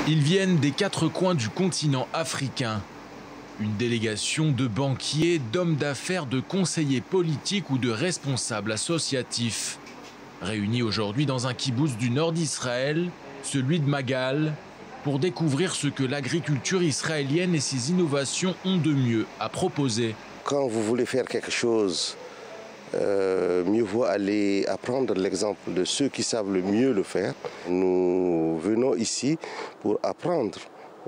Ils viennent des quatre coins du continent africain. Une délégation de banquiers, d'hommes d'affaires, de conseillers politiques ou de responsables associatifs. Réunis aujourd'hui dans un kibboutz du nord d'Israël, celui de Magal, pour découvrir ce que l'agriculture israélienne et ses innovations ont de mieux à proposer. Quand vous voulez faire quelque chose, mieux vaut aller apprendre l'exemple de ceux qui savent le mieux le faire. Nous venons ici pour apprendre,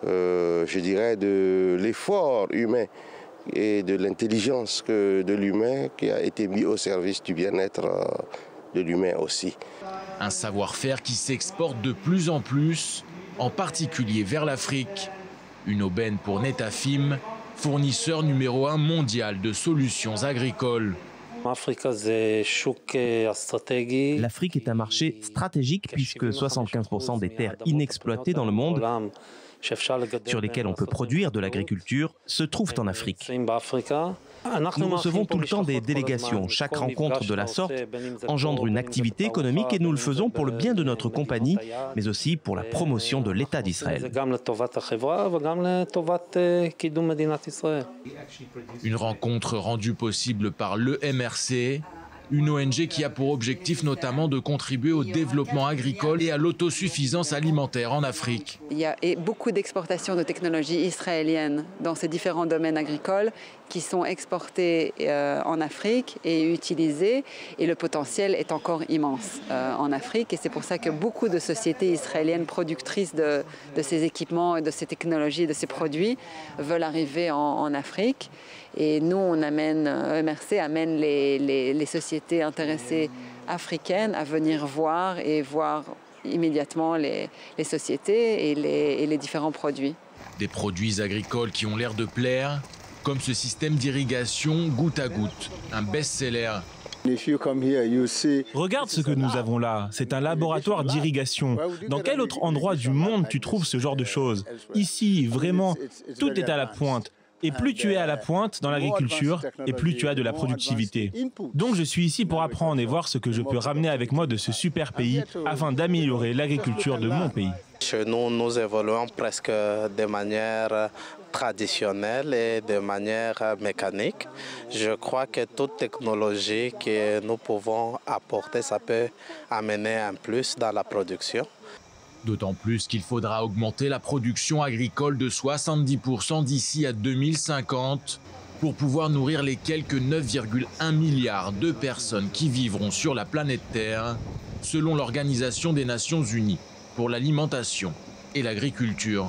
je dirais, de l'effort humain et de l'intelligence de l'humain qui a été mis au service du bien-être de l'humain aussi. Un savoir-faire qui s'exporte de plus en plus, en particulier vers l'Afrique. Une aubaine pour Netafim, fournisseur numéro 1 mondial de solutions agricoles. L'Afrique est un marché stratégique puisque 75% des terres inexploitées dans le monde, sur lesquelles on peut produire de l'agriculture, se trouvent en Afrique. Nous recevons tout le temps des délégations. Chaque rencontre de la sorte engendre une activité économique et nous le faisons pour le bien de notre compagnie, mais aussi pour la promotion de l'État d'Israël. Une rencontre rendue possible par l'EMRC, une ONG qui a pour objectif notamment de contribuer au développement agricole et à l'autosuffisance alimentaire en Afrique. Il y a beaucoup d'exportations de technologies israéliennes dans ces différents domaines agricoles qui sont exportées en Afrique et utilisées. Et le potentiel est encore immense en Afrique. Et c'est pour ça que beaucoup de sociétés israéliennes productrices de ces équipements, de ces technologies, de ces produits veulent arriver en Afrique. Et nous, EMRC amène les sociétés intéressées africaines à venir voir immédiatement les sociétés et les différents produits. Des produits agricoles qui ont l'air de plaire, comme ce système d'irrigation goutte à goutte, un best-seller. Regarde ce que nous avons là, c'est un laboratoire d'irrigation. Dans quel autre endroit du monde tu trouves ce genre de choses? Ici, vraiment, tout est à la pointe. Et plus tu es à la pointe dans l'agriculture, et plus tu as de la productivité. Donc je suis ici pour apprendre et voir ce que je peux ramener avec moi de ce super pays afin d'améliorer l'agriculture de mon pays. Chez nous, nous évoluons presque de manière traditionnelle et de manière mécanique. Je crois que toute technologie que nous pouvons apporter, ça peut amener un plus dans la production. D'autant plus qu'il faudra augmenter la production agricole de 70% d'ici à 2050 pour pouvoir nourrir les quelques 9,1 milliards de personnes qui vivront sur la planète Terre, selon l'Organisation des Nations Unies pour l'alimentation et l'agriculture.